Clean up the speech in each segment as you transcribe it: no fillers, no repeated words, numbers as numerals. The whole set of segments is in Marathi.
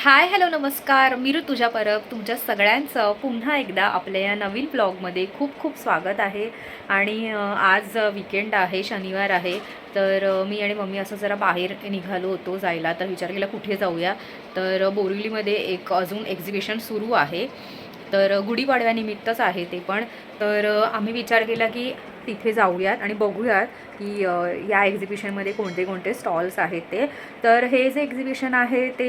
हाय हॅलो नमस्कार, मी ऋतुजा परब तुमच्या सगळ्यांचं पुन्हा एकदा आपल्या या नवीन ब्लॉगमध्ये खूप खूप स्वागत आहे. आणि आज वीकेंड आहे, शनिवार आहे. तर मी आणि मम्मी असं जरा बाहेर निघालो होतो जायला. तर विचार केला कुठे जाऊया. तर बोरिवलीमध्ये एक अजून एक्झिबिशन सुरू आहे. तर गुढीपाडव्यानिमित्तच आहे ते पण. तर आम्ही विचार केला की तिथे जाऊयात आणि बघूयात की या एक्झिबिशनमध्ये कोणते कोणते स्टॉल्स आहेत ते. तर हे जे एक्झिबिशन आहे ते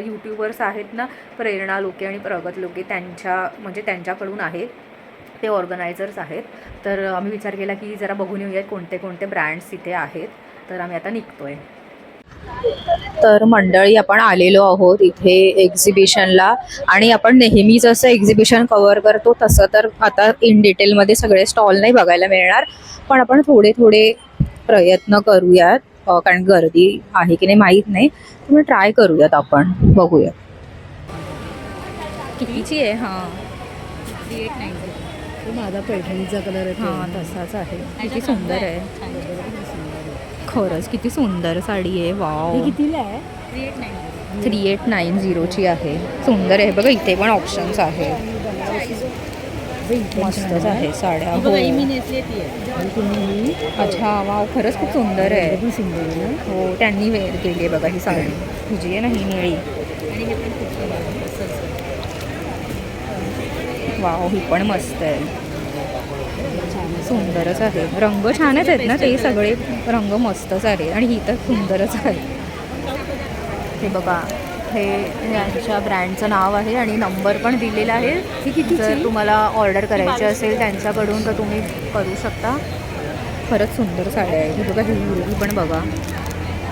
यूट्यूबर्स आहेत ना, प्रेरणा लोके आणि प्रगत लोके त्यांच्याकडून आहे. ते ऑर्गनायझर्स आहेत. तर आम्ही विचार केला की जरा बघून येऊयात कोणते कोणते ब्रँड्स इथे आहेत. तर आम्ही आता निघतोय. तर मंडळी आपण आलेलो आहोत इथे एक्झिबिशनला. आणि आपण नेहमी जसं एक्झिबिशन कव्हर करतो तसं तर आता इन डिटेलमध्ये सगळे स्टॉल नाही बघायला मिळणार, पण आपण थोडे थोडे प्रयत्न करूयात. कारण गर्दी आहे की नाही माहीत नाही, तुम्ही ट्राय करूयात, आपण बघूयात कितीची आहे. हां, 3890 माझा पैठणीचा कलर आहे. हां तसाच आहे. किती सुंदर आहे, खरंच किती सुंदर साडी आहे. वाव, कितीला आहे? 3890ची आहे. सुंदर आहे बघा. इथे पण ऑप्शन्स आहे, मस्तच आहे साड्या. हो, अच्छा, वाव, खरंच खूप सुंदर आहे. हो, त्यांनी वेअर केली आहे बघा ही साडी. तुझी आहे ना ही निळी. वाव, ही पण मस्त आहे, सुंदरच आहे. रंग छानच आहेत ना, ते सगळे रंग मस्तच आहे. आणि ही तर सुंदरच आहे. हे बघा, हे यांच्या ब्रँडचं नाव आहे आणि नंबर पण दिलेला आहे. जर तुम्हाला ऑर्डर करायची असेल त्यांच्याकडून तर तुम्ही करू शकता. खरंच सुंदर साड्या आहे. ही बघा, ही पण बघा,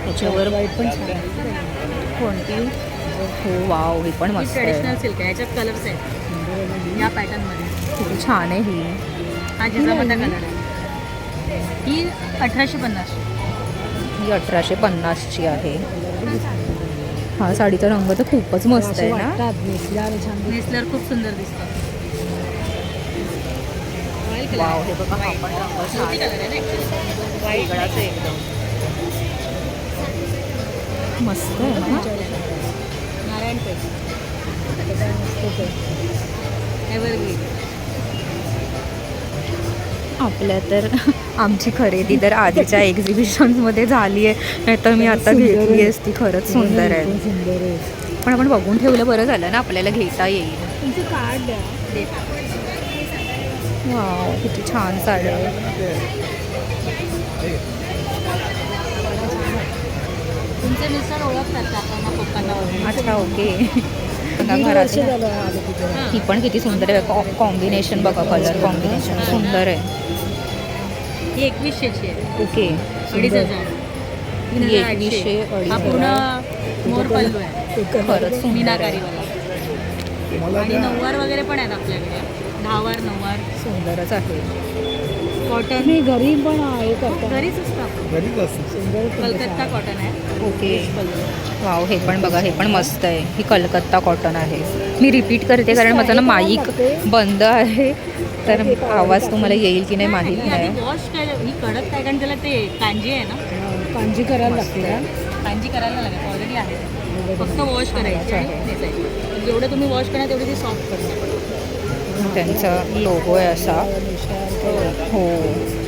त्याच्यावर वाईट पण छान आहे. कोणती? हो, वाव, ही पण मस्त आहे. ट्रेडिशनल सिल्क आहे, याच्यात कलर्स आहेत या पॅटर्नमध्ये. किती छान आहे ही. हा जिजामाता कलर आहे. ही 1850. ही 1850ची आहे. हा साडीचा रंग तर खूपच मस्त आहे ना. नेसल्यावर खूप सुंदर दिसतं. वाव, हे बघा, हा पण रंग छान आहे. वेगळाच आहे एकदम, मस्त आहे ना. नारायणपेठ एव्हरग्रीन. आपल्या तर आमची खरेदी तर आधीच्या एक्झिबिशन्समध्ये झाली आहे, नाही तर मी आता घेतली असती. खरंच सुंदर आहे, पण आपण बघून ठेवलं बरं झालं ना, आपल्याला घेता येईल. तुमचं कार्ड द्या. वाव, किती छान साड्या आहे. तुमचे मिस्टर ओळखतात काकांना पप्पांना. अच्छा, ओके. घरात ही पण किती सुंदर आहे. कॉम्बिनेशन बघा, कलर कॉम्बिनेशन सुंदर आहे. ही 2100ची आहे. ओके, 2500. 2100. हा पूर्ण मोर पल्लू आहे. खरंच सुंदर आहे. मीनाकारीवाला. आणि नऊवार वगैरे पण आहेत आपल्याकडे. 10 वार 9 वार सुंदरच आहे. कॉटन मी घरी पण आहे घरीच असतं आपण. घरीच असतं. कलकत्ता कॉटन आहे. ओके, वाव, हे पण बघा, हे पण मस्त आहे. ही कलकत्ता कॉटन आहे. मी रिपीट करते कारण माझा ना माईक बंद आहे, तर आवाज तुम्हाला येईल की नाही माहीत नाही. वॉश केलं ही कडक काय, कारण त्याला ते कांजी आहे ना, कांजी करायला मस्त लागते आहे. कांजी करायला लागेल, ऑलरेडी आहे. फक्त वॉश करायची आणि नेसायची. जेवढं तुम्ही वॉश करणार तेवढी ती सॉफ्ट करणार. त्यांचा लोगो आहे असा. हो,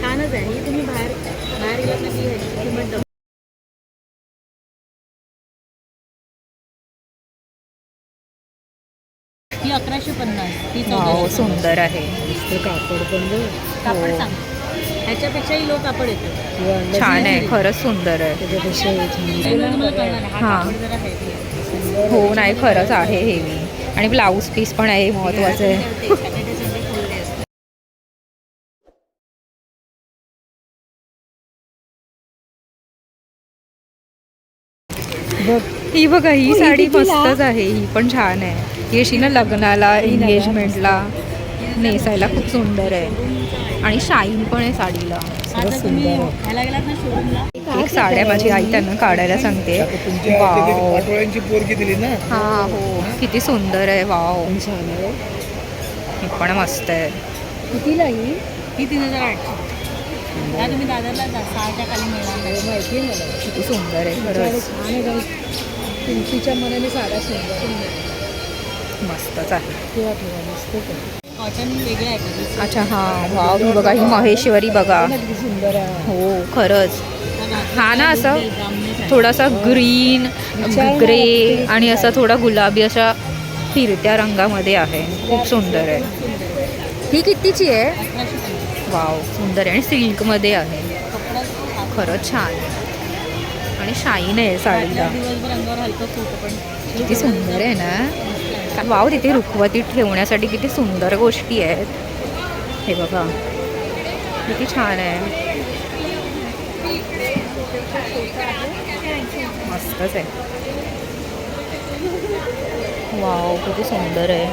छानच आहे. ही तुम्ही बाहेर बाहेर गेलात ना की ह्याची किंमत डबल. ही 1150. ही वाव, 1450. सुंदर आहे. कापड पण कापड सांग, ह्याच्यापेक्षाही लो कापड येतो. छान आहे, खरंच सुंदर आहे. त्याच्यापेक्षा तुम्हाला कळणार आहे. हा हां. कापड जरा heavy आहे. हो, नाही, खरंच आहे हेवी. आणि ब्लाऊज पीस पण आहे, महत्त्वाचं आहे. Saturday, Sunday full day असतं. ही बघा, ही ही साडी कितीला? मस्तच आहे. ही पण छान आहे. ही अशी ना लग्नाला, एंगेजमेंटला नेसायला खूप सुंदर आहे. आणि शाईन पण आहे साडीला. आता तुम्ही ह्याला गेलात ना शोरूमला, एक साड्या माझी आई त्यांना काढायला सांगते. तुमच्या वाव, आठवड्यांची पोरगी दिली ना. हा, हो, किती सुंदर आहे. वाव, छान आहे. ही पण मस्त आहे. कितीला ही? ही 3800. ह्या तुम्ही दादरला जा, 6च्या खाली मिळणार नाही. माहिती आहे मला. किती सुंदर आहे खरंच. छान आहे. तुळशीच्या मनाने साड्या सुंदर मस्तच आहे. ठेवा ठेवा मस्त कॉटन वेगळं आहे का? अच्छा हां, वाव, ही बघा, ही महेश्वरी बघा. किती सुंदर आहे. हो खरंच. हा ना, असं जामनेच आहे. थोडासा ग्रीन, ग्रे आणि असा थोडा गुलाबी अशा फिरत्या रंगामध्ये आहे. खूप सुंदर आहे. ही कितीची आहे? 1150. वाव, सुंदर आहे आणि सिल्कमध्ये आहे. कपडा छान. खरंच छान आहे आणि शाईन आहे साडीला. दिवसभर अंगावर हलकं सूट पण किती सुंदर आहे ना. वाव, तिथे रुखवतीत ठेवण्यासाठी किती सुंदर गोष्टी आहेत. हे बघा किती छान आहे. मस्तच आहे. वाव, किती सुंदर आहे.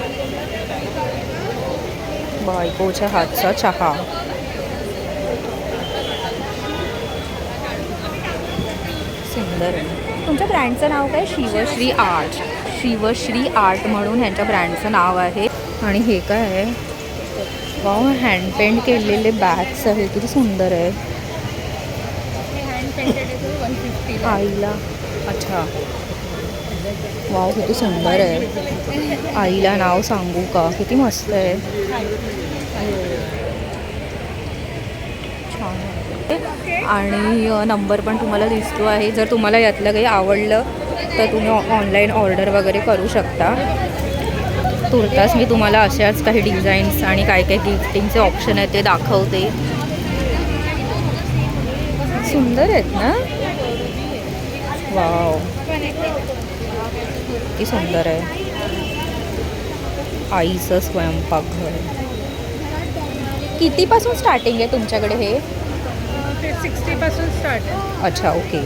बायकोच्या हातचा चहा. सुंदर आहे. तुमच्या ब्रँडचं नाव काय? शिवश्री आर्ट. शिवश्री आर्ट म्हणून ह्यांच्या ब्रँडचं नाव आहे. आणि हे काय आहे? वाव, हँड पेंट केलेले बॅग्स आहे. किती सुंदर आहे. हँड पेंटेड आहे 150. आईला. अच्छा, वाव, किती सुंदर आहे. आईला नाव सांगू का? किती मस्त आहे. छान आहे. आणि नंबर पण तुम्हाला दिसतो आहे. जर तुम्हाला यातलं काही आवडलं तर तुम्ही ऑनलाईन ऑर्डर वगैरे करू शकता. तुर्तास मी तुम्हाला अशाच काही डिझाईन्स आणि काय काय गिफ्टिंगचे ऑप्शन आहेत ते दाखवते. सुंदर आहेत ना. वाव, किती सुंदर आहे. आईचं स्वयंपाकघर. कितीपासून स्टार्टिंग आहे तुमच्याकडे हे? 60 पासून स्टार्ट आहे. अच्छा, ओके.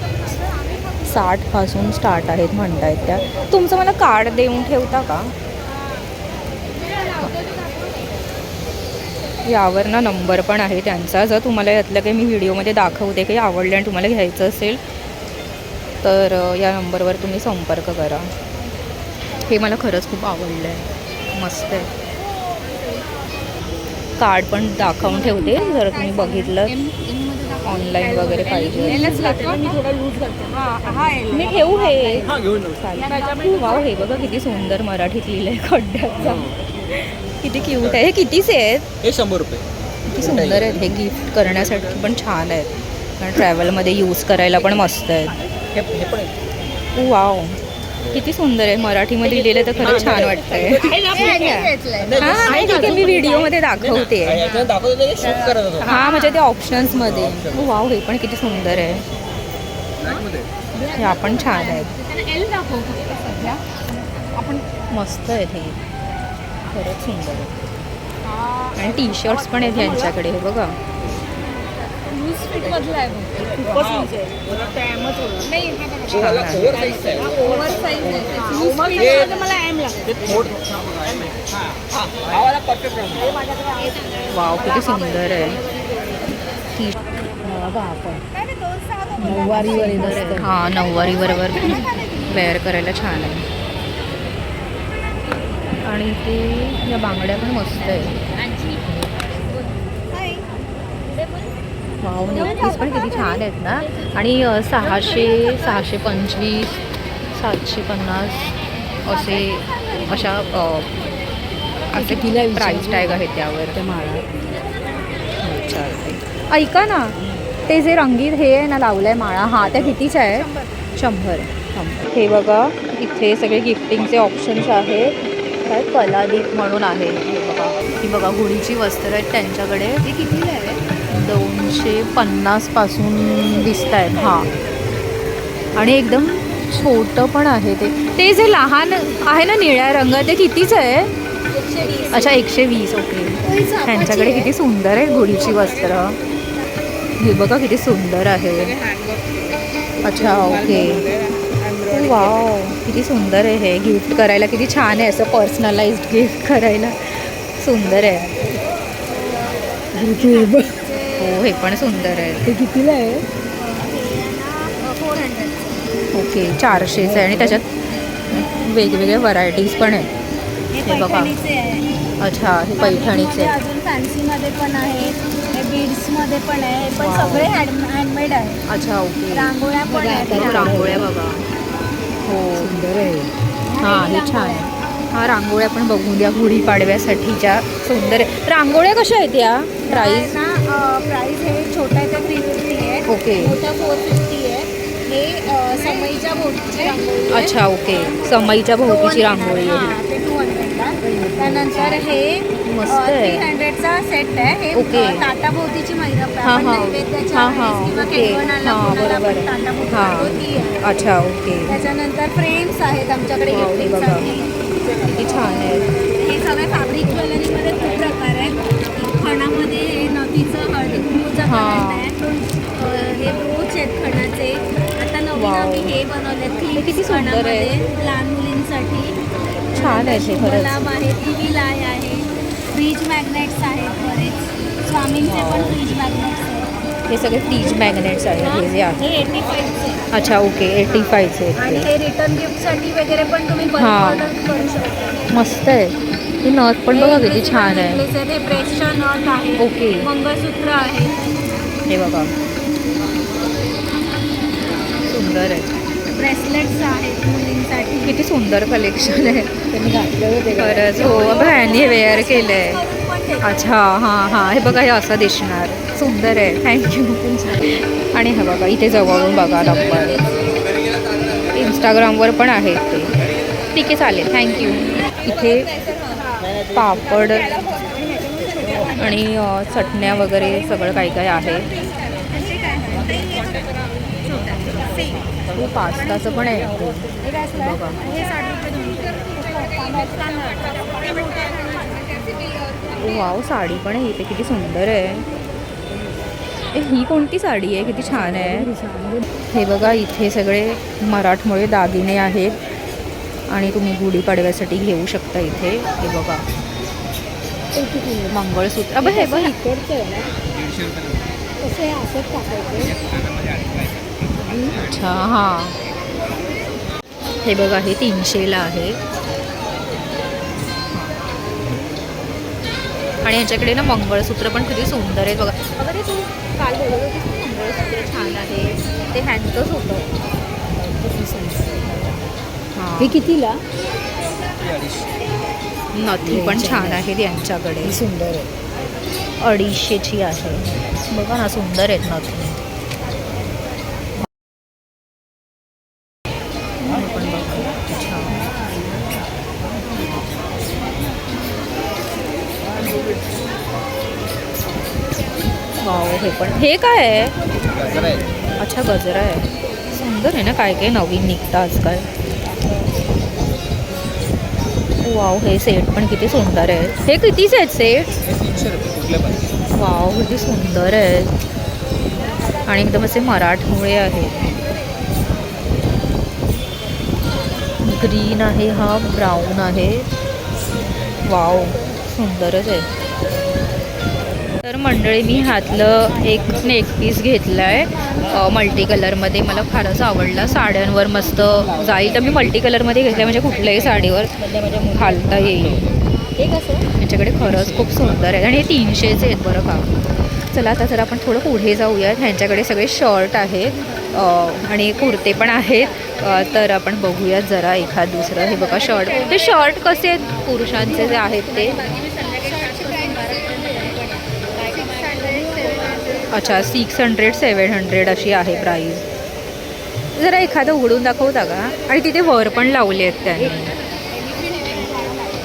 60पासून स्टार्ट आहेत म्हणतायत त्या. तुमचं मला कार्ड देऊन ठेवता का? यावर ना नंबर पण आहे त्यांचा. जर तुम्हाला यातलं काही मी व्हिडिओमध्ये दाखवते काही आवडलं आणि तुम्हाला घ्यायचं असेल तर या नंबरवर तुम्ही संपर्क करा. हे मला खरंच खूप आवडलं आहे. मस्त आहे. कार्ड पण दाखवून ठेवते जर तुम्ही बघितलं ऑनलाईन वगैरे पाहिजे. मी थोडा लूज करते. मी ठेवू हे. वाव, हे बघा किती सुंदर मराठीत लिहिलंय खड्ड्याचा. किती क्यूट आहे. हे कितीचे आहेत? हे 100 रुपये. किती सुंदर आहेत. हे गिफ्ट करण्यासाठी पण छान आहेत आणि ट्रॅव्हलमध्ये यूज करायला पण मस्त आहेत. हे पण आहे. वाव, किती सुंदर आहे. मराठीमध्ये लिहिलं तर खरंच छान वाटतंय. हां, आहे, ठीक आहे, मी व्हिडिओमध्ये दाखवते. याच्यात दाखवतो ते शूट करत होतो. हां, म्हणजे ते ऑप्शन्समध्ये. वाव, हे पण किती सुंदर आहे. हे पण छान आहेत. आपण मस्त आहेत हे. खरंच सुंदर आहे. आणि टी शर्ट्स पण आहेत यांच्याकडे. हे बघा. लूज फिट मधला आहे खूपच लूज आहे. ओव्हर साईज आहे. ओव्हर साईज आहे. लूज फिट मध्ये मला एम लागते. ते थोडं हा वाला परफेक्ट आहे. वाव, किती सुंदर आहे. टी बघा आपण नऊवारीवर आहे मस्त. हां, नऊवारी बरोबर वेअर करायला छान आहे. आणि ते या बांगड्या पण मस्त आहे. वाव, नेकपीस पण किती छान आहेत ना. आणि 600, 625, 750 अशा असे कितीला विचारलं? प्राईस टॅग आहेत त्यावर. त्या माळा चालते. ऐका ना, ते जे रंगीत हे आहे ना लावलंय माळा, हां, त्या कितीच्या आहे? 100. हे बघा, इथे सगळे गिफ्टिंगचे ऑप्शन्स आहेत. काय कलादीप म्हणून आहे. हे बघा, ही बघा गुढीची वस्त्र आहेत त्यांच्याकडे. ते कितीला आहे? 250 पासून दिसत आहेत. हां, आणि एकदम छोटं पण आहे. ते जे लहान आहे ना निळ्या रंग, ते कितीचं आहे? 120. अच्छा, 120. ओके. त्यांच्याकडे किती सुंदर आहे गुढीची वस्त्र. हे बघा किती सुंदर आहे. अच्छा, ओके. वाव, किती सुंदर आहे. हे गिफ्ट करायला किती छान आहे. असं पर्सनलाइज्ड गिफ्ट करायला सुंदर आहे. हो, हे पण सुंदर आहे. ते कितीला आहे? 400. ओके, 400चं आहे आणि त्याच्यात वेगवेगळ्या व्हरायटीज पण आहेत. हे हे बघा. पैठणीचे आहे. अच्छा, हे पैठणीचे. अजून फॅन्सीमध्ये पण आहे. हे बीड्समध्ये पण आहे. हे पण सगळे हँडमेड आहे. अच्छा, ओके. रांगोळ्या पण आहेत. रांगोळ्या बघा. हो सुंदर आहे. हां हे छान आहे. हा रांगोळ्या पण बघून द्या गुढीपाडव्यासाठीच्या सुंदर आहे. रांगोळ्या कशा आहेत या प्राईस? प्राइस हे छोटा आहे तर 350 आहे. ओके. मोठा 450 आहे. हे समईच्या भोवतीची रांगोळी आहे. अच्छा ओके. समईच्या भोवतीची रांगोळी आहे. हां, ते 200ला. त्यानंतर हे मस्त आहे. 300चा सेट आहे. हे ओके. ताटाभोवतीची मैरप आहे. हां, आपण हां. नैवेद्याच्या हां, वेळेस हां. किंवा ओके. केळवणाला हां, कोणाला बरोबर आपण आहे. ताटाभोवती हां. करतो ती आहे. अच्छा ओके. त्याच्यानंतर फ्रेम्स आहेत आमच्याकडे वाव, हे बघा. गिफ्टिंगसाठी. किती छान आहे. हे सगळे फॅब्रिक ज्वेलरीमध्ये खूप प्रकार आहेत. खणामध्ये हे नदीचं हळदी कुंकूचं हां. खण आहे. हे ब्रोच आहेत खणाचे. आता नवीन वाव. आम्ही हे बनवलेत हे क्लिप्स किती सुंदर आहे. खणामध्ये लहान मुलींसाठी. छान आहे ते खरंच. गुलाब आहे, टीव्ही लाय आहे, फ्रीज मॅग्नेट्स आहेत बरेच. स्वामींचे पण फ्रीज मॅग्नेट्स आहेत. हे सगळे फ्रीज मॅग्नेट्स आहेत हे जे आहेत. हे 85चे. अच्छा ओके 85चे आणि आहेत हे रिटर्न गिफ्टसाठी वगैरे पण तुम्ही हां. ऑर्डर करू शकता. ते. मस्त आहे. ही नथ पण बघा किती छान आहे. नेकलेस आहे. हे ब्रेसच्या नथ आहे. ओके. मंगळसूत्र आहे. हे बघा सुंदर आहे. ब्रेसलेट्स आहेत मुलींसाठी. किती सुंदर कलेक्शन आहे त्यांनी घातलं होते का? खरंच. हो बघा ह्यांनी वेअर केलं आहे. करून पण देतात. अच्छा हां हां हे बघा हे असं दिसणार. सुंदर आहे. थँक्यू. आणि हे बघा इथे जवळून बघा नंबर. इंस्टाग्रामवर पण आहेत ते. ठीक आहे चालेल थँक्यू. इथे पापड आणि चटण्या वगैरे सगळं काही काही आहे. हे पास्ताचं पण आहे बघा. हे 60 रुपये. वाव साडी पण आहे इथे किती सुंदर आहे. ही कोणती साडी आहे किती छान आहे. हे बघा इथे सगळे मराठमोळे दागिने आहेत आणि तुम्ही गुढीपाडव्यासाठी घेऊ शकता इथे. हे बघा मंगळसूत्र. अबे हे बघ इकडचं आहे ना, कसं आहे असंच टाकायचं. अच्छा हां हे बघा हे 300ला आहे. आणि ह्याच्याकडे ना मंगळसूत्र पण किती सुंदर आहेत बघा. बघा ते तू काल बोलत होतीस ना मंगळसूत्र छान आहे ते ह्यांचंच होतं. हां हे कितीला? नथी पण छान आहेत यांच्याकडे. ही सुंदर आहे. 250ची आहे. बघा ना सुंदर आहेत नथी. वाव हे पण हे काय आहे. गजरा आहे. अच्छा गजरा आहे. सुंदर आहे ना काय काय नवीन निघतं आजकाल. वाव हे सेट पण किती सुंदर आहे. हे कितीच आहेत सेट. हे 300 रुपये कुठले पण. वाव किती सुंदर आहे. आणि एकदम असे मराठमोळे आहेत. ग्रीन आहे हा ब्राऊन आहे. वाव सुंदरच आहे. तर मंडळी मी ह्यातलं एक नेक पीस घेतला आहे मल्टी कलरमध्ये. मला फारच आवडला. साड्यांवर मस्त जाईल तर मी मल्टी कलरमध्ये घेतलं म्हणजे कुठल्याही साडीवर घालता येईल. हे कसं ह्याच्याकडे खरंच खूप सुंदर आहे आणि हे 300चे आहेत बरं का. चला आता जर आपण थोडं पुढे जाऊयात. ह्यांच्याकडे सगळे शर्ट आहेत आणि कुर्ते पण आहेत. तर आपण बघूयात जरा एखाद दुसरं. हे बघा शर्ट. हे शर्ट कसे आहेत पुरुषांचे जे आहेत ते. अच्छा 600-700 अशी आहे प्राईस. जरा एखादं उघडून दाखवता का. आणि तिथे वर पण लावले आहेत त्यांनी.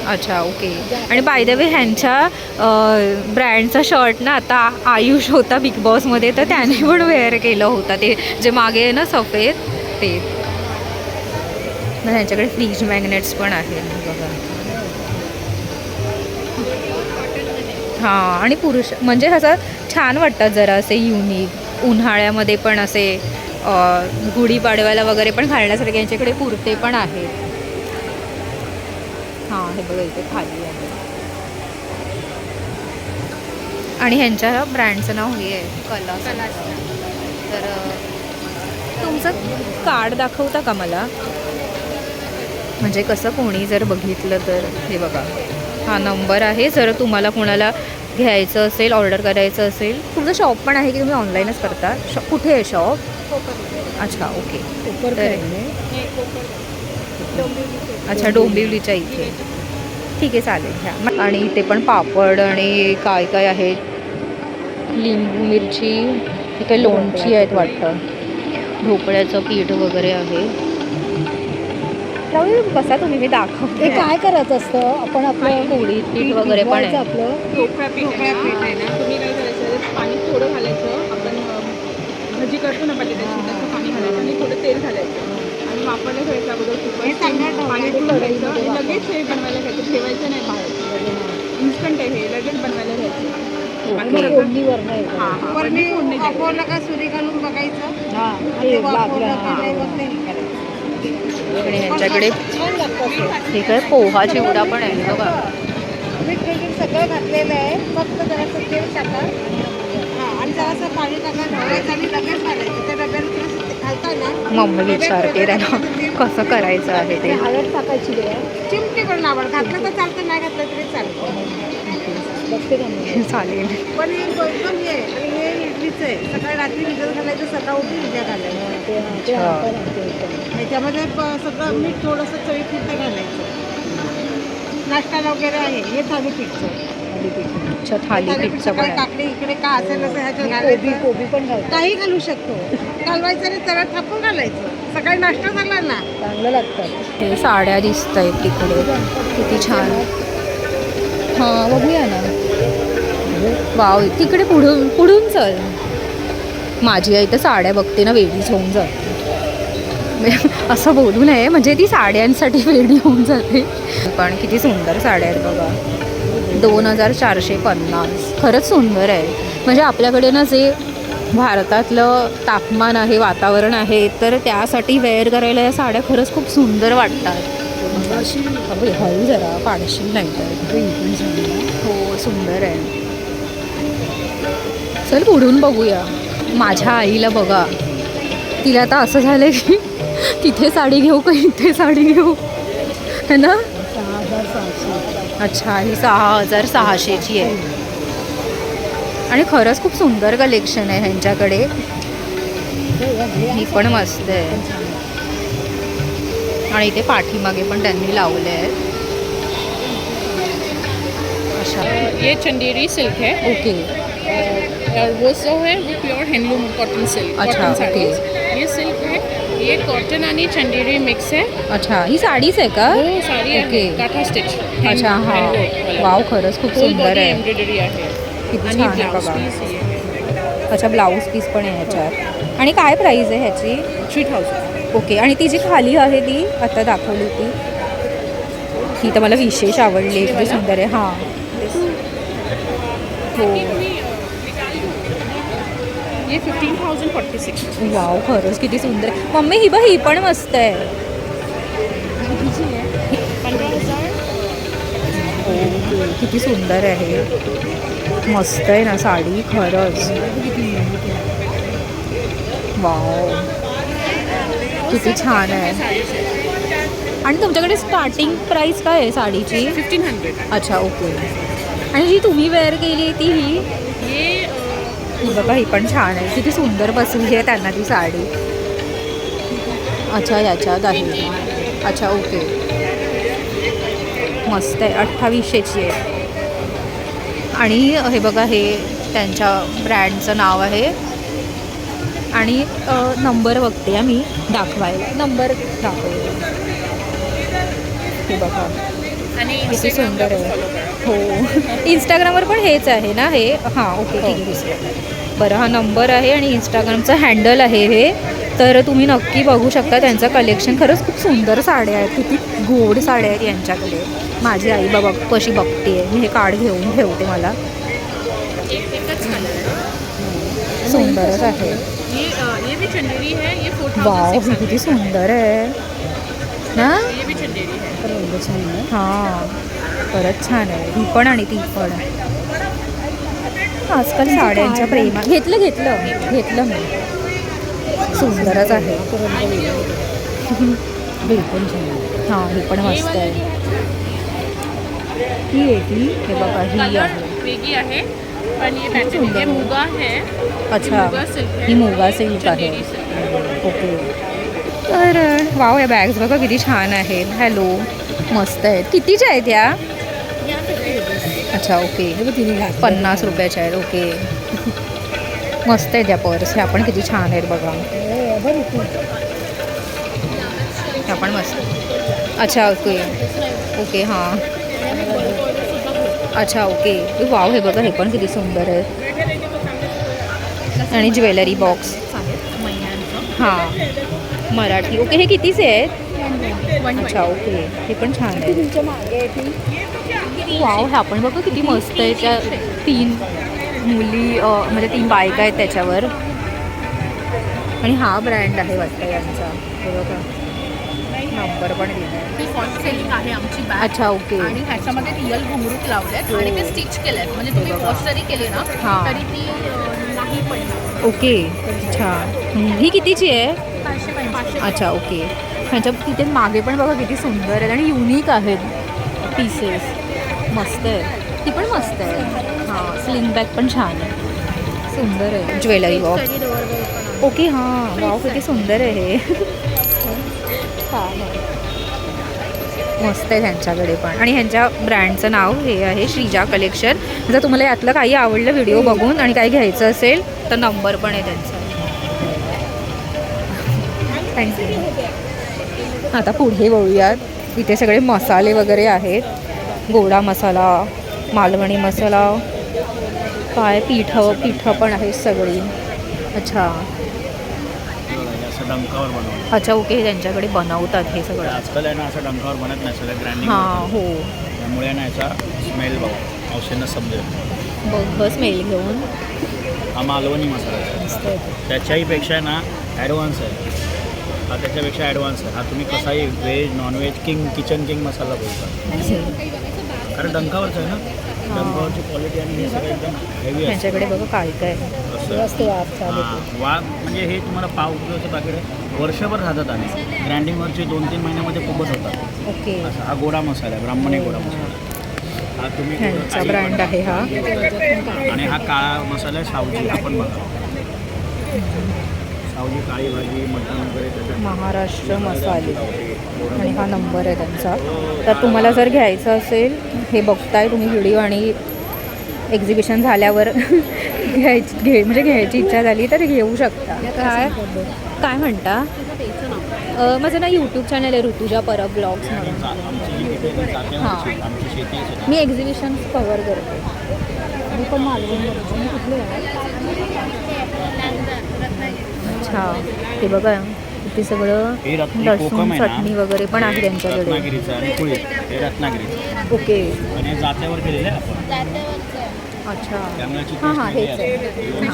अच्छा ओके. आणि बाय द वे ह्यांच्या ब्रँडचा शर्ट ना आता आयुष होता बिग बॉसमध्ये तर त्याने पण वेअर केलं होता. ते जे मागे आहे ना सफेद ते. मग ह्यांच्याकडे फ्रीज मॅग्नेट्स पण आहेत बघा. हां आणि पुरुष म्हणजे असं छान वाटतात जरा असे युनिक. उन्हाळ्यामध्ये पण असे गुढीपाडव्याला वगैरे पण घालण्यासारखे यांच्याकडे कुर्ते पण आहेत. हां हे बघा इथे खाली आहे. आणि ह्यांच्या ब्रँडचं नाव हे आहे कला. तर तुमचं कार्ड दाखवता का मला. म्हणजे कसं कोणी जर बघितलं तर. हे बघा हा नंबर आहे. जर तुम्हाला कोणाला घ्यायचं असेल ऑर्डर करायचं असेल. तुमचं शॉप पण आहे की तुम्ही ऑनलाईनच करता. कुठे आहे शॉप. अच्छा ओके. उपर तर काय आहे? अच्छा, डोंबिवलीच्या इथे. ठीक आहे, चालेल घ्या. आणि इथे पण पापड आणि काय काय आहे, लिंबू मिरची, इथे लोणची आहेत वाटतं, ढोकळ्याचं पीठ वगैरे आहे. राहू बसा तुम्ही, मी दाखवते. ते काय करायचं असतं, आपण आपलं पोळी पीठ वगैरे पण आहे. आपलं ढोकळा पीठ आहे ना, तुम्ही काय करायचं, पाणी थोडं घालायचं. आपण भाजी करतो ना बटाट्याची, तसं पाणी घालायचं आणि थोडं तेल घालायचं आणि वापरलं ठेवायचं अगोदर खूप पाणी ठेवायचं आणि लगेच हे बनवायला घ्यायचं, ठेवायचं नाही बाहेर. इन्स्टंट आहे हे, लगेच बनवायला घ्यायचं. फोडणीवर नाही. वापरलं का सुरी घालून बघायचं. हां, आणि वापरलं का नाही मग नाही करायचं. आणि ह्यांच्याकडे छान लागतं. हे काय पोहा चिवडा पण आहे बघा. मीठ वगैरे सगळं घातलेलं आहे, फक्त जरासं तेल टाका. हां, आणि जरासं पाणी टाका, ढवळायचं आणि लगेच घालायचं. त्या डब्याला थोडंसं ते घालताय ना, मम्मी विचारते त्यांना कसं करायचं आहे ते. हळद टाकायची रे. चिमटी पण आवड घातलं तर चालतं, नाही घातलं तरी चालतं. बघते का मी. चालेल. पण हे एकदम हे आणि हे इडलीचं आहे. सकाळी रात्री भिजत घालायचं, सकाळ उठून इडल्या घालायचं. ते आपण आणतो इथं. ह्याच्यामध्ये सगळं मीठ थोडंसं चवीपुरतं घालायचं. नाश्ता वगैरे आहे हे थालीपीठचं. अच्छा, थालीपीठचं पण आहे. काकडी इकडे का असेल असं ह्याच्यात कोबी घालायचं. कोबी पण घालतो. काही घालू शकतो. घालवायचं आणि तव्यात थापून घालायचं. सकाळी नाश्ता झाला ना. चांगलं लागतं. हे साड्या दिसत आहेत तिकडे, किती छान. हां, बघूया ना. वाव, तिकडे पुढून पुढून चल. माझी आई तर साड्या बघते ना वेडीच होऊन जाते. असं बोलू नये, म्हणजे ती साड्यांसाठी वेडी होऊन जाते. पण किती सुंदर साड्या आहेत बघा. 2450. खरंच सुंदर आहे. म्हणजे आपल्याकडे ना जे भारतातलं तापमान आहे, वातावरण आहे, तर त्यासाठी वेअर करायला या साड्या खरंच खूप सुंदर वाटतात. अगं हळू जरा, पाडशील नाही तर. हो, सुंदर आहे. चल पुढून बघूया. माझ्या आईला बघा, तिला आता असं झालं की तिथे साडी घेऊ का इथे साडी घेऊ, है ना. 6600. अच्छा, ही 6600ची आहे. आणि खरंच खूप सुंदर कलेक्शन आहे ह्यांच्याकडे. ही पण मस्त आहे. आणि इथे पाठीमागे पण त्यांनी लावले आहेत अशा. ये चंदेरी सिल्क है ओके. और वो जो है वो प्योर हैंडलूम कॉटन सिल्क. अच्छा, कॉटन ओके. साड़ीज ये सिल्क है, ये कॉटन आणि चंदेरी मिक्स है. अच्छा, ही साडीच आहे का. वो साडी ओके. आहे काठा स्टिच. अच्छा, हां. वाव, खरंच खूप सुंदर आहे. एम्ब्रॉयडरी आहे किती आणि छान आहे ब्लाउज बघा. पीस ये है अच्छा, ब्लाऊज पीस पण आहे ह्याच्यात. आणि काय प्राईस आहे ह्याची. 3000. ओके. आणि ती जी खाली आहे ती आता दाखवली ती, ही तर मला विशेष आवडली, किती सुंदर आहे. हां, हो. ये 15,046. वाव, खरंच किती सुंदर आहे. मम्मी ही बघ, ही पण मस्त आहे. 15,000. ओके, किती सुंदर आहे. मस्त आहे ना साडी खरंच. वाव, किती छान आहे. आणि तुमच्याकडे स्टार्टिंग प्राईस काय आहे साडीची. 1500. अच्छा, ओके. आणि जी तुम्ही वेअर केली ती ही ये ही बघा, ही पण छान आहे. किती सुंदर बसली आहे त्यांना ती साडी. अच्छा, याच्यात आहे. अच्छा, ओके. मस्त आहे. 2800ची आहे. आणि हे बघा, हे त्यांच्या ब्रँडचं नाव आहे. आणि नंबर बघते मी दाखवायला, नंबर दाखवला. हे बघा आणि किती सुंदर आहे. हो, इंस्टाग्रामवर पण हेच आहे ना हे. हां, ओके, ठीक आहे, दिसलं. बरं, हा नंबर आहे आणि इंस्टाग्रामचं हँडल आहे हे. तर तुम्ही नक्की बघू शकता त्यांचं कलेक्शन. खरंच खूप सुंदर साड्या आहेत, किती गोड साड्या आहेत यांच्याकडे. माझी आई बाबा कशी बघते आहे. मी हे कार्ड घेऊन ठेवते. मला एकच कलर आहे. सुंदरच आहे. ये भी चंदेरी है. ये वाव, ही 4,600. किती सुंदर आहे ना. ये भी चंदेरी है. हां, खरंच छान आहे. ही पण आणि ती पण. आजकाल साड्यांच्या प्रेमात घेतलं मी. सुंदरच आहे. बिलकुल छान. हां, ही पण मस्त आहे. ही आहे ती. हे बघा, ही कलर आहे. वेगळी आहे पण ये पॅटर्न ये मुगा है. अच्छा, मुगा सिल्क है. ही मुगा सिल्क आहे. चंदेरी सिल्क. ओके. तर वाव, या बॅग्स बघा किती छान आहेत. हॅलो, मस्त आहेत. कितीच्या आहेत या? अच्छा, ओके. 50 रुपयाच्या आहेत. ओके. मस्त आहेत या पर्स. ह्या पण किती छान आहेत बघा. ह्या पण मस्त. अच्छा, ओके. ओके, हां. अच्छा, ओके. वाव, हे बघा, हे पण किती सुंदर आहे. आणि ज्वेलरी बॉक्स. हां, मराठी. ओके, हे कितीचे आहेत? अच्छा, ओके. हे पण छान आहे. वाव, ह्या पण बघा किती मस्त आहे. त्या 3 मुली म्हणजे 3 बायका आहेत त्याच्यावर. आणि हा ब्रँड आहे वाटतं यांचा. हे बघा, नंबर पण दिला आहे. ती फॉल सेलिंग आहे आमची बॅग. अच्छा, ओके. आणि ह्याच्यामध्ये रिअल घुंगरूक लावलेत आणि ते स्टिच केलेत. म्हणजे तुम्ही वॉश जरी केले ना हां. तरी ती नाही पडणार. ओके. अच्छा. ही कितीची आहे? 500. अच्छा, ओके. ह्याच्या तिथे मागे पण बघा किती सुंदर आहेत आणि युनिक आहेत पीसेस. मस्त आहे. ती पण मस्त आहे. हां, स्लिंग बॅग पण छान आहे. सुंदर आहे. Jewellery box. ओके, हां. वाव, किती सुंदर आहे हे. मस्त आहे त्यांच्याकडे पण. आणि ह्यांच्या ब्रँडचं नाव हे आहे श्रीजा कलेक्शन. जर तुम्हाला यातलं काही आवडलं व्हिडिओ बघून आणि काही घ्यायचं असेल तर नंबर पण आहे त्यांचा. थँक्यू. आता पुढे वळूयात. इथे सगळे मसाले वगैरे आहेत. गोडा मसाला, मालवणी मसाला, काय पिठं पण आहेत सगळी. अच्छा, असं डंकावर बनवलं. अच्छा, ओके. त्यांच्याकडे बनवतात हे सगळं. आजकाल आहे ना असं डंकावर बनत नाही, सगळं ग्राइंडिंग. हां, हो. त्यामुळे ना याचा स्मेल बघा, औषधं समजेल. बघ स्मेल घेऊन. हा मालवणी मसाला आहे. त्याच्याही पेक्षा ना ॲडव्हान्स आहे हा. त्याच्यापेक्षा ॲडव्हान्स आहे हा. तुम्ही कसाही व्हेज नॉनव्हेज किचन किंग मसाला बोलता. कारण डंकावरचं आहे ना. डंकावरची क्वालिटी आणि हे सगळं एकदम हेवी आहे. त्यांच्याकडे बघा काय काय. वाघ म्हणजे हे तुम्हाला पाव किलोचं पॅकेट आहे. वर्षभर राहतात आणि ग्राइंडिंगवरचे 2-3 महिन्यामध्ये खूपच होतात. ओके. हा गोडा मसाला आहे, ब्राह्मणी गोडा मसाला. हा तुम्ही ह्यांचा ब्रँड आहे हा. आणि हा काळा मसाला आहे सावजी. आपण बघा, सावजी काळी भाजी मटण वगैरे त्याच्यात. महाराष्ट्र मसाले. आणि हा नंबर आहे त्यांचा. तर तुम्हाला जर घ्यायचं असेल, हे बघताय तुम्ही व्हिडिओ आणि एक्झिबिशन झाल्यावर म्हणजे घ्यायची इच्छा झाली तर घेऊ शकता. काय म्हणता? माझं ना यूट्यूब चॅनल आहे ऋतुजा परब ब्लॉग्स म्हणून. हां, आमची शेती आहे. मी एक्झिबिशन कव्हर करते. मी पण मालवण. कुठले? अच्छा, ते बघा ते सगळं हे लसूण कोकम आहे ना, चटणी वगैरे पण आहे त्यांच्याकडे. रत्नागिरीचं आणि कुळीत हे रत्नागिरीचं. ओके. आणि हे जात्यावर केलेलं आहे आपण. अच्छा. त्यामुळे याची हां हां, taste हेच वेगळी आहे. आहे.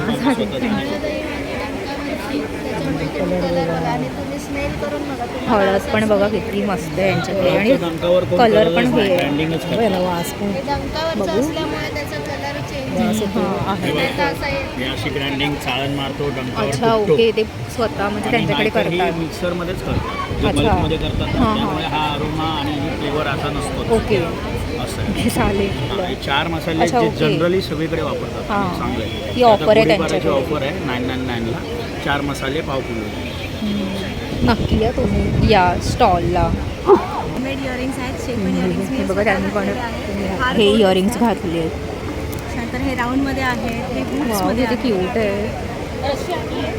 हां, हळद पण बघा किती मस्त आहे यांच्याकडे. आणि डंकावर कोण कलर करतच पण नाही, हे ग्राइंडिंगच करतात. वास पण डंकावरचं असल्यामुळे त्याचा कलर चेंज आहे. हे अशी ग्राइंडिंग चाळण मारतो डंकावर अच्छा, कुटतो. ओके. ते स्वतः म्हणजे त्यांच्याकडे करतात. मिक्सरमध्येच करतात. जे अच्छा. बल्कमध्ये करतात ना, हां, हां. त्यामुळे हा अरोमा आणि ही फ्लेवर असा नसतो. ओके. असं आहे. हे चालेल. हा, हे 4 मसाले अच्छा, जे ओके. जनरली सगळीकडे वापरतात. हां. चांगलं आहे. ही ऑफर आहे गुढीपाडव्याची त्यांच्याकडे. ऑफर आहे 999 ला 4 मसाले पाव किलो. नक्की या तुम्ही या स्टॉलला. मेड इयरिंग्स आहेत, शेपन इयरिंग्स. हे बघा त्यांनी पण हे इयरिंग्स घातले आहेत. नंतर हे राऊंडमध्ये आहेत, हे वाव, बूट्समध्ये किती आहेत. क्यूट आहे.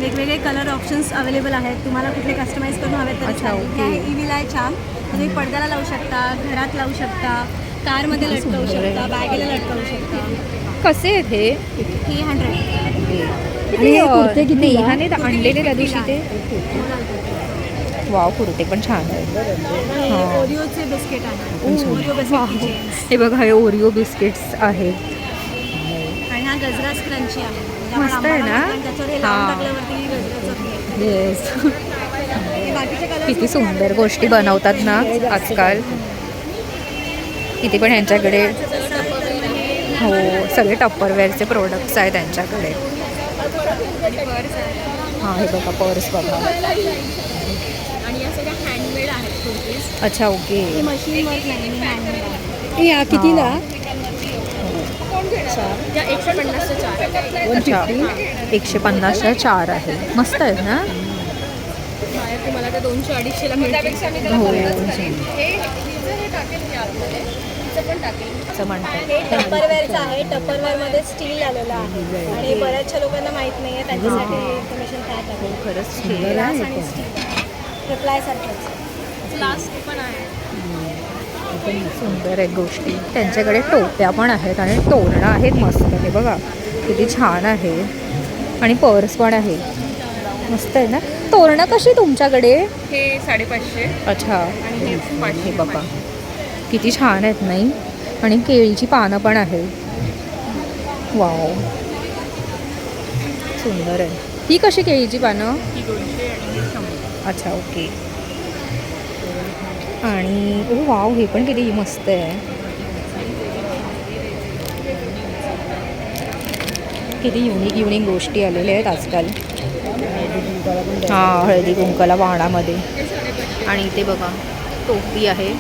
वेगवेगळे कलर ऑप्शन्स अवेलेबल आहेत. तुम्हाला कुठले कस्टमाइज करून हवे तर अच्छा, ओके. हे इव्हिल आहे चाम. तुम्ही पडद्याला लावू शकता, घरात लावू शकता, कारमध्ये लटकवू सुंदर आहे. शकता, बॅगेला लटकवू शकता. कसे आहेत हे? ही 100. आणि नेहाने आणलेले त्या दिवशी ते. वाव, कुर्ते पण छान आहेत. हे ओरिओचे बिस्किट आहे. Oreo wow. बिस्किट. हे बघा, हे ओरिओ बिस्किट्स आहेत. आणि हा गजरा स्क्रंची आहे. मस्त आहे ना? त्याच्यावर हे लावून हां. टाकल्यावरती गजराचं येस. हे बाकीचे कलर किती सुंदर गोष्टी बनवतात ना आजकाल. इथे पण यांच्याकडे हो सगळे टप्परवेअरचे प्रोडक्ट्स आहेत त्यांच्याकडे. हां, हे बघा पर्स बघा. आणि या सगळ्या हँडमेड आहेत कुर्तीज. अच्छा, ओके. मशीन वर्क नाही, हँडमेड. या कितीला? त्या 150च्या 4. अच्छा, 150च्या 4 आहे. मस्त आहेत ना. बाहेर तुम्हाला त्या 200-250ला मिळते. त्यापेक्षा मी त्याला हो. बंदच करेन. हे टाकेल मी आतमध्ये. हिचं पण टाकेल. असं म्हणतात. हे टप्परवेअरचं आहे. टप्परवेअरमध्ये स्टील आलेलं आहे आणि बऱ्याचशा लोकांना माहीत नाही आहे त्यांच्यासाठी इन्फॉर्मेशन त्यात आहे. खरंच ग्लास आणि स्टील रिप्लायसारखंच. लास्ट पण आहे. सुंदर आहेत गोष्टी. त्यांच्याकडे टोप्या पण आहेत आणि तोरणं आहेत मस्त. हे बघा किती छान आहे. आणि पर्स पण आहे. मस्त आहे ना. तोरणं कशी तुमच्याकडे? हे 550 अच्छा. आणि हे 500. हे बघा किती छान आहेत नाही. आणि केळीची पानं पण आहेत. वाव सुंदर आहे. ही कशी केळीची पानं? ही 200 आणि हे 100. अच्छा ओके. आणि ओ वाव हे पण किती मस्त आहे. किती युनिक गोष्टी आलेल्या आहेत आजकाल. हां हळदी कुंकाला वाणामध्ये. आणि इथे बघा टोपी आहे.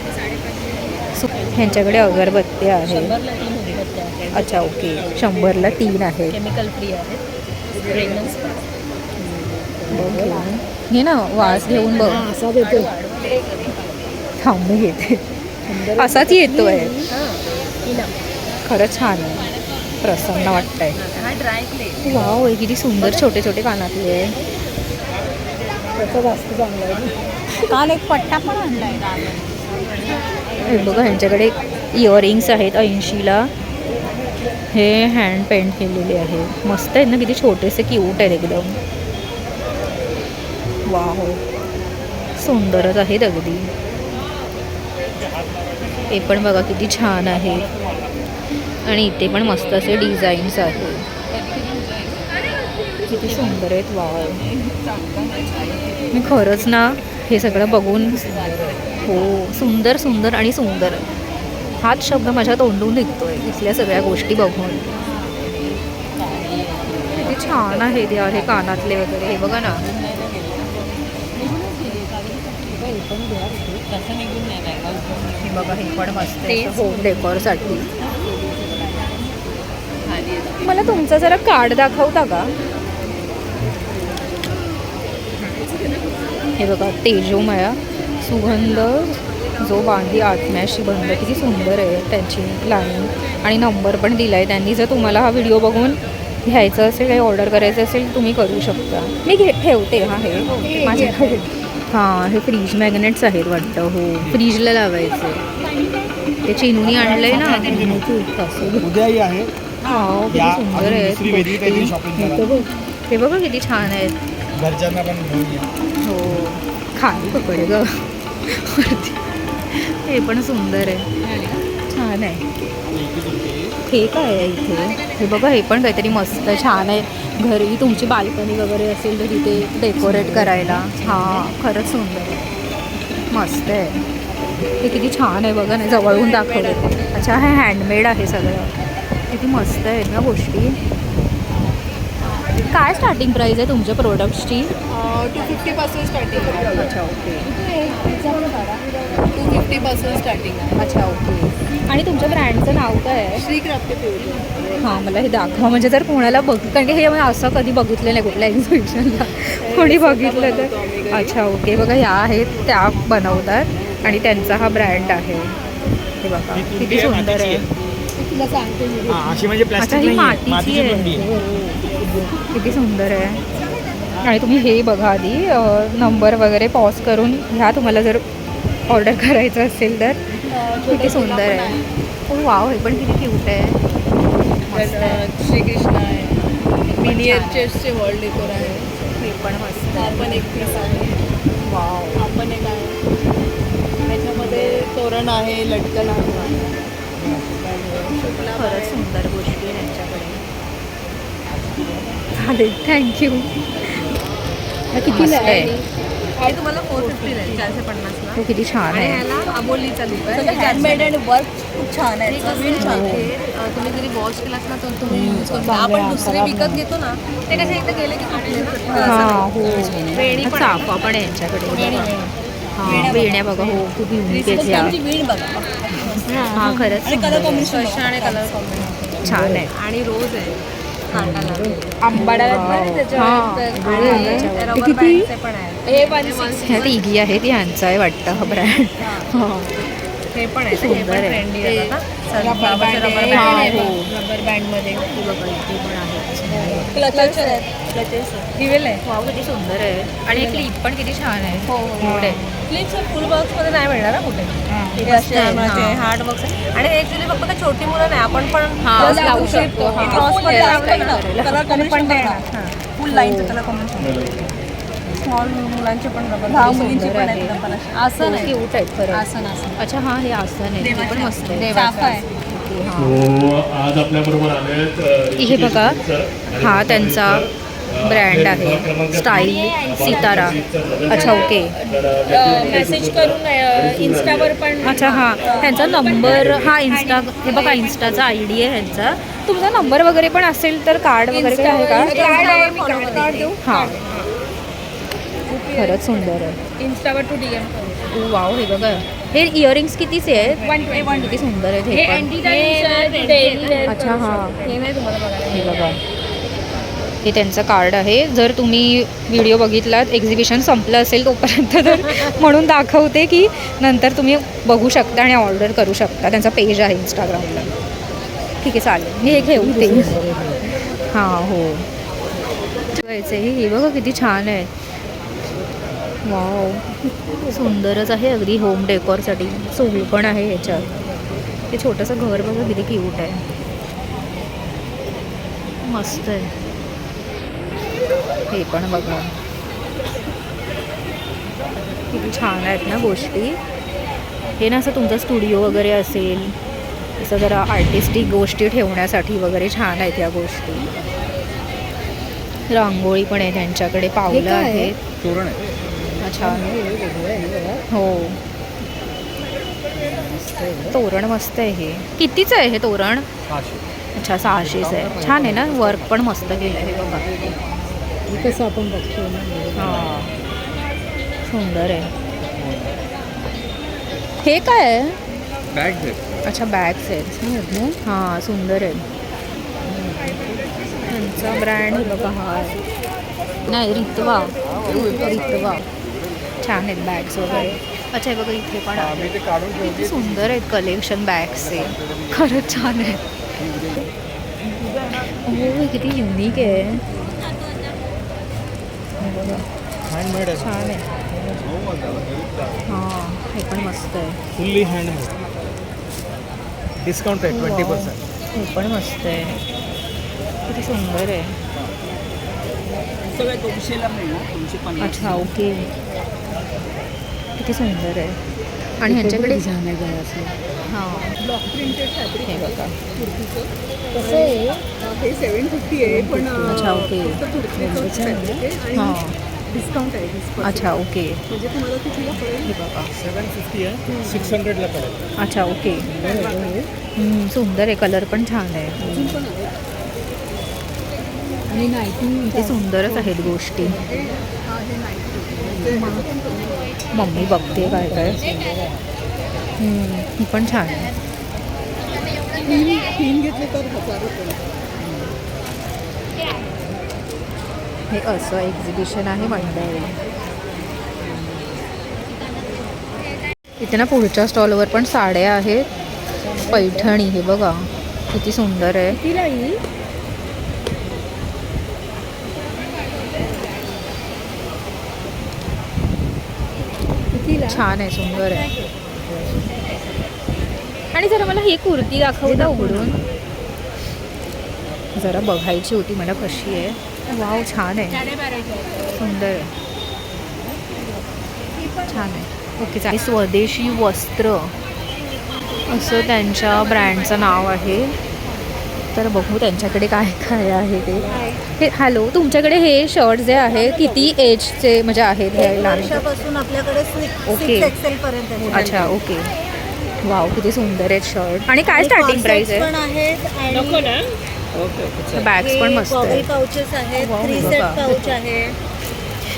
ह्यांच्याकडे अगरबत्ती आहे. 100ला 3 अगरबत्त्या आहेत. अच्छा ओके. 100ला 3 आहे. केमिकल फ्री आहेत. फ्रेग्रन्स हे ना वास घेऊन बघ. असा देतो. थांब मी घेते. असाच येतोय. खरंच छान आहे. प्रसन्न वाटतंय. हा ड्राय क्ले. वाव हे किती सुंदर छोटे छोटे कानातले आहे. त्याचा जास्त चांगला आहे. काल एक पट्टा पण आणलाय. हे बघा ह्यांच्याकडे इयरिंग्स आहेत 80ला. हे हँड पेंट केलेले आहे. मस्त आहेत ना. किती छोटेसे क्यूट आहेत एकदम. वाव सुंदरच आहेत अगदी. हे पण बघा किती छान आहे. आणि इथे पण मस्त असे डिझाईन्स आहेत. किती सुंदर आहेत. वाव मी खरंच ना हे सगळं बघून हो सुंदर सुंदर आणि सुंदर हाच शब्द माझ्या तोंडून निघतोय इथल्या सगळ्या गोष्टी बघून. किती छान आहेत यार हे कानातले वगैरे. हे बघा ना. हे बघा हे पण मस्त आहे होम डेकोरसाठी. मला तुमचं जरा कार्ड दाखवता का? हे बघा तेजोमया सुगंध जो बांधी आत्म्याशी बंद. किती सुंदर आहे त्यांची लाईन. आणि नंबर पण दिला आहे त्यांनी. जर तुम्हाला हा व्हिडिओ बघून घ्यायचं असेल काही ऑर्डर करायचं असेल तुम्ही करू शकता. मी ठेवते हा हे माझ्याकडे. हां हे फ्रीज मॅग्नेट्स आहेत वाटतं. हो फ्रीजला लावायचे. ते चिनुनी आणलंय ना. उद्याही आहे. हां किती सुंदर आहेत. हे बघा किती छान आहेत. घरच्यांना पण घेऊन या. हो खाली पकडे ग. हे पण सुंदर आहे. छान आहे. हे काय आहे इथे? हे बघा हे पण काहीतरी मस्त छान आहे. घरी तुमची बाल्कनी वगैरे असेल तर तिथे डेकोरेट करायला. हां खरंच सुंदर आहे. मस्त आहे. हे किती छान आहे बघा ना. जवळून दाखवलं. अच्छा हे हँडमेड आहे सगळं. किती मस्त आहेत ना गोष्टी. काय स्टार्टिंग प्राईस आहे तुमच्या प्रोडक्ट्सची? 250 पासून स्टार्टिंग आहे. अच्छा ओके. 250 पासून स्टार्टिंग आहे. अच्छा ओके. आणि तुमच्या ब्रँडचं नाव काय आहे? Shri craft pure. हां मला हे दाखवा म्हणजे जर कोणाला कारण की हे मी असं कधी बघितलं नाही कुठल्या एक्झिबिशनला. कोणी बघितलं तर. अच्छा ओके. बघा ह्या आहेत त्या बनवतात आणि त्यांचा हा ब्रँड आहे. हे बघा किती सुंदर आहे. तुला सांगते मी. अशी म्हणजे अच्छा प्लास्टिक ही नाही मातीची आहे. किती सुंदर आहे. आणि तुम्ही हे बघा आधी नंबर वगैरे पॉज करून ह्या तुम्हाला जर ऑर्डर करायचं असेल तर. किती सुंदर आहे. हो वाव हे पण किती क्यूट आहे. मस्त आहे. श्रीकृष्ण आहे. मिनियर चेस्टचे वॉल डेकोर आहे. हे पण मस्त हा आहे. पण एक पीस आहे. वाव हा पण एक आहे. त्याच्यामध्ये तोरण आहे, लटकन आहे. खरंच सुंदर गोष्टी आहे त्यांच्याकडे. चालेल थँक्यू. किती आहे? हे तुम्हाला 450 आहे. 450 तो किती छान आणि आहे. ह्याला अबोली चालू आहे. हँडमेड आणि वर्क खूप छान आहे. हे कसं छान आहे. तुम्ही जरी वॉश केलात ना तर तुम्ही यूज करू शकता. आपण दुसरे विकत घेतो ना ते कसे एकदा गेले की कुठले ना. हां हो. वेणी पण आहे. चाफा पण आहे यांच्याकडे. हां वेण्या बघा. हो खूप युनिक आहेत या. त्यांची वीण बघा. हां खरंच आणि कलर सुंदर आहे. कॉम्बिनेशन स्पर्श आणि कलर कॉम्बिनेशन छान आहे. आणि रोज आहे. आंबाड्याला किती पण आहे हे 160 ह्या तिघी आहेत ह्यांचा आहे वाटतं हा ब्रँड. हे पण आहे सुंदर हे पण आहे. ट्रेंडी आहे आता रबर बँड आहे. हा, हे हो. रबर बँड मध्ये इथे पण आहे. क्लचेस आहेत दिवेल आहे. वाव किती सुंदर आहे आणि क्लिप पण किती छान आहे. एवढे क्लिप्स फुल बॉक्स मध्ये नाही मिळणार ना कुठे हा. हे असे हार्ड बॉक्स आहे आणि ऍक्च्युली फक्त काय छोटी मुलं नाही आपण पण हा, just लावू लावू शकतो. शकतो. हा. क्रॉस मध्ये हे लावलं ना, करायला. कलर कॉम्बिनेशन पण देणार. फुल लाईनचं कलर कॉम्बिनेशन स्मॉल मुलांचे पण रबर लहान मुलींचे पण आहेत रबर असे. आसन आहे. क्यूट आहेत खरं. आसन आसन अच्छा हा हे आसन आहे ते पण मस्त आहे. चाफा आहे. तो आज आपल्याबरोबर आले हे बघा हा त्यांचा ब्रँड आहे स्टाईल सितारा. अच्छा ओके. मेसेज करून इन्स्टावर पण अच्छा हां ह्यांचा नंबर हा इन्स्टा हे बघा इन्स्टाचा ID आहे ह्यांचा. तुमचा नंबर वगैरे पण असेल तर कार्ड वगैरे काय आहे का? कार्ड आहे. मी कार्ड देऊ. हां खरंच सुंदर आहे. इन्स्टावर टू DM वाव हे बघा हे इयरिंग्स कितीचे आहेत? किती सुंदर आहेत हे हे पण. अँटी डेली अच्छा हां हे नाही तुम्हाला बघायला हे बघा हे त्यांचं कार्ड आहे. जर तुम्ही व्हिडिओ बघितलात एक्झिबिशन संपलं असेल तोपर्यंत तर म्हणून दाखवते की नंतर तुम्ही बघू शकता आणि ऑर्डर करू शकता. त्यांचा पेज आहे इंस्टाग्रामला. ठीक आहे चालेल मी हे ठेवते. हां हो हे बघा किती छान आहे. वाव सुंदरच आहे अगदी होम डेकोरसाठी. चूल पण आहे ह्याच्यात. हे छोटंसं घर बघा किती क्यूट आहे. मस्त आहे. हे पण बघा किती छान आहेत ना गोष्टी. हे ना असं तुमचा स्टुडिओ वगैरे असेल असं जरा आर्टिस्टिक गोष्टी ठेवण्यासाठी वगैरे छान आहेत या गोष्टी. रांगोळी पण आहे त्यांच्याकडे. पावलं आहेत. तोरण आहे. अच्छा हो तोरण मस्त आहे. हे कितीचं आहे हे तोरण? 500. अच्छा 600चं आहे. छान आहे ना वर्क पण मस्त केलं आहे हे बघा. कसं आपण बघतो हां सुंदर आहे. हे काय आहे? बॅग्स आहेत. अच्छा बॅग्स आहेत. हां सुंदर आहे. त्यांचा ब्रँड बघा हा आहे. नाही रितवा रितवा. छान आहेत बॅग्स वगैरे. अच्छा हे बघा इथे पण आहे. ते काढून किती सुंदर आहेत कलेक्शन बॅग्सचे. खरंच छान आहे. हो किती युनिक आहे. हे बघा हँडमेड आहे. छान आहे. हां हे पण मस्त आहे. Fully handmade. डिस्काउंट आहे 20%. हे पण मस्त आहे. किती सुंदर आहे. सगळं 200ला मिळणार. 250. अच्छा ओके किती सुंदर आहे. आणि ह्यांच्याकडे हां ब्लॉक प्रिंटेड फॅब्रिक हे बघा कसं आहे हे 750 आहे पण अच्छा ओके हां डिस्काउंट आहे. अच्छा ओके म्हणजे तुम्हाला कितीला पडेल? हे बघा 750 आहे. 600ला पडेल. अच्छा ओके सुंदर आहे. कलर पण छान आहे. आणि नाईटी किती सुंदरच आहेत गोष्टी. मम्मी बघते काय काय. ही पण छान आहे. 3 घेतले तर 1000 रुपये. हे असं एक्झिबिशन आहे मंडळी. इथे ना पुढच्या स्टॉलवर पण साड्या आहेत. पैठणी हे बघा किती सुंदर आहे. कितीला ही? छान आहे सुंदर आहे. आणि जरा मला ही कुर्ती दाखवता उघडून. जरा बघायची होती मला कशी आहे. वाव छान आहे. सुंदर आहे. छान आहे. ओके चालेल. स्वदेशी वस्त्र असं त्यांच्या ब्रँडचं नाव आहे. तर बघू त्यांच्याकडे काय काय आहे ते. हे हॅलो तुमच्याकडे हे शर्ट जे आहे किती एजचे म्हणजे आहेत हे लहान? वर्षापासून आपल्याकडे ओके. 6 XL पर्यंत आहे. अच्छा ओके. वाव किती सुंदर आहेत शर्ट. आणि काय स्टार्टिंग प्राइस आहे? पण आहेत आणि बॅग्स पण मस्त गॉगल आहेत. पाउचेस आहेत. वाव, 3 बघा. सेट पाउच आहे.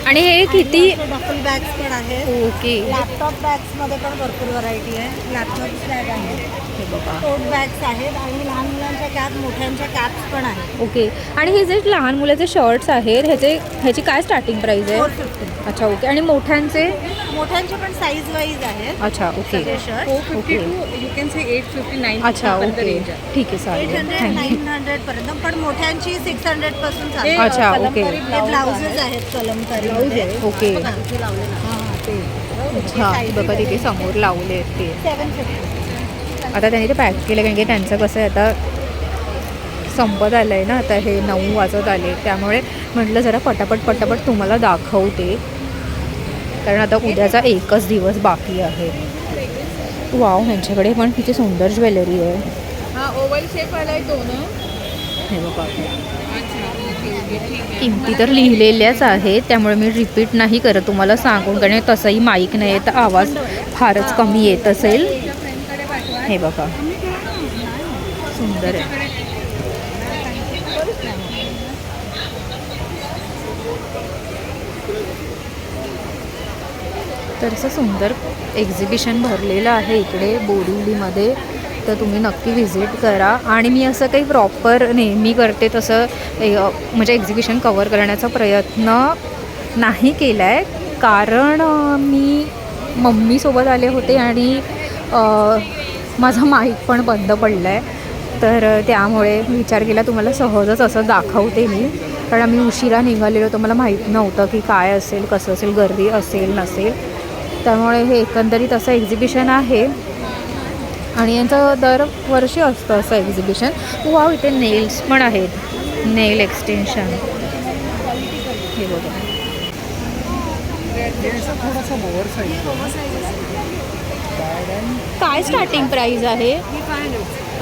आणि हे किती? डफल बॅग्स पण आहेत. ओके. लॅपटॉप बॅग्समध्ये पण भरपूर व्हरायटी आहे. लॅपटॉप बॅग आहे, हे बघा. टोट बॅग्स आहेत आणि लहान मुलांच्या कॅप, मोठ्यांच्या कॅप्स पण आहेत. ओके. आणि हे जे लहान मुलाचे शर्ट्स आहेत ह्याची काय स्टार्टिंग प्राइस आहे? 450. अच्छा ओके. आणि मोठ्यांचे? मोठ्यांचे पण साईज वाईज आहेत. अच्छा ओके. सगळे shirt 450 to you can say 859. अच्छा ओके. ठीक आहे चालेल. 800 थँक्यू. 900 पर्यंत, पण मोठ्यांची 600 पासून चालू आहे. अच्छा ओके. हे ब्लाउजेस आहेत कलमकारी. ओके. लावले अच्छा बघा तिथे समोर लावले आहेत ते. 750. आता त्यांनी ते पॅक केलं कारण की त्यांचं कसं आहे आता संपत आलं आहे ना, आता हे 9 वाजत आले, त्यामुळे म्हटलं जरा पटापट तुम्हाला दाखवते, कारण आता उद्याचा एकच दिवस बाकी आहे. वाव, ह्यांच्याकडे पण किती सुंदर ज्वेलरी आहे. हा ओव्हल शेप वाला आहे तो ना. हे बघा, किमती तर लिहिलेल्याच आहेत, त्यामुळे मी रिपीट नाही करत तुम्हाला सांगून, कारण तसंही माईक नाही आहे तर आवाज फारच कमी येत असेल. हे बघा सुंदर आहे. तर असं सुंदर एक्झिबिशन भरलेलं आहे इकडे बोरिवलीमध्ये, तर तुम्ही नक्की व्हिजिट करा. आणि मी असं काही प्रॉपर नेहमी करते तसं म्हणजे एक्झिबिशन कवर करण्याचा प्रयत्न नाही केला आहे, कारण मी मम्मीसोबत आले होते आणि माझा माईक पण बंद पडला आहे, तर त्यामुळे विचार केला तुम्हाला सहजच असं दाखवते मी, कारण आम्ही उशिरा निघालेलो तर मला माहीत नव्हतं की काय असेल, कसं असेल, गर्दी असेल नसेल, त्यामुळे हे एकंदरीत असं एक्झिबिशन आहे. आणि यांचं दरवर्षी असतं असं एक्झिबिशन. वाव, इथे नेल्स पण आहेत, नेल एक्सटेन्शन. हे बघा, काय स्टार्टिंग प्राईस आहे?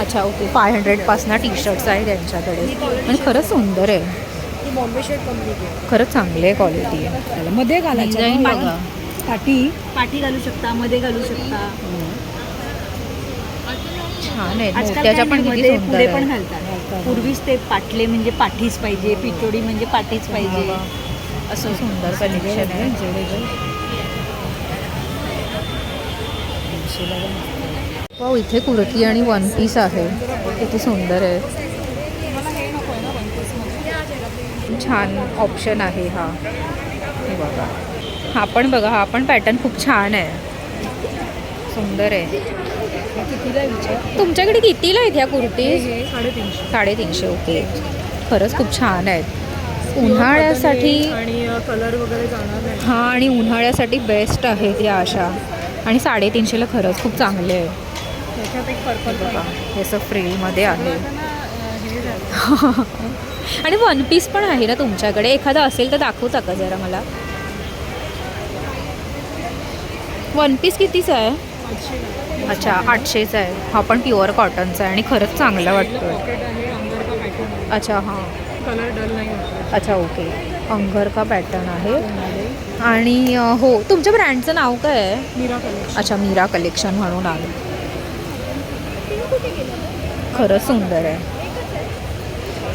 अच्छा ओके. 500पासनं टी शर्ट्स आहे त्यांच्याकडे आणि खरंच सुंदर आहे, खरंच चांगली आहे क्वालिटी. त्याला मध्ये घालायचं बघा. पाठी घालू शकता, मध्ये घालू शकता. छान आहे. आजकाल मोत्याच्या पण किती मध्ये सुंदर पुढे आहे. पण घालतात. पूर्वीच ते पाटले म्हणजे पाठीच पाहिजे, पिटोडी म्हणजे पाठीच पाहिजे, असं सुंदर कलेक्शन आहे. वाव, इथे कुर्ती आणि वन पीस आहे, किती सुंदर आहे. छान ऑप्शन आहे हा. हे बघा, हा पण बघा, हा पण पॅटर्न खूप छान आहे, सुंदर आहे. तुमच्याकडे कितीला आहेत ह्या कुर्ती? 350. ओके, खरंच खूप छान आहेत. उन्हाळ्यासाठी आणि कलर वगैरे जाणार नाही. हां, आणि उन्हाळ्यासाठी बेस्ट आहेत या अशा, आणि 350ला खरंच खूप चांगले आहे. त्याच्यात एक पर्पल बघा, हे असं फ्रेममध्ये आहे. आणि वन पीस पण आहे ना तुमच्याकडे? एखादा असेल तर दाखवता का जरा मला? वन पीस कितीचा आहे? अच्छा, 800चा आहे. हा पण प्युअर कॉटनचा आहे आणि खरंच चांगला वाटतो. अच्छा हां, कलर डल नाही होत. अच्छा ओके. अंगर का पॅटर्न आहे. आणि हो, तुमच्या ब्रँडचं नाव काय आहे? मीरा कलर. अच्छा, मीरा कलेक्शन म्हणून आहे. खरंच सुंदर आहे.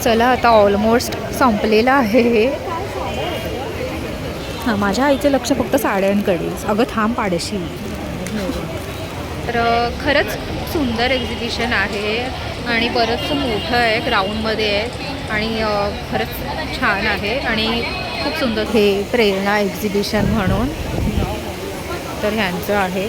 चला, आता ऑलमोस्ट संपलेलं आहे हे. हां, माझ्या आईचं लक्ष फक्त साड्यांकडे. अगं थांब पाडशी. तर खरंच सुंदर एक्झिबिशन आहे आणि बरंचसं मोठं आहे, ग्राउंडमध्ये आहे आणि खरंच छान आहे आणि खूप सुंदर. हे प्रेरणा एक्झिबिशन म्हणून तर ह्यांचं आहे.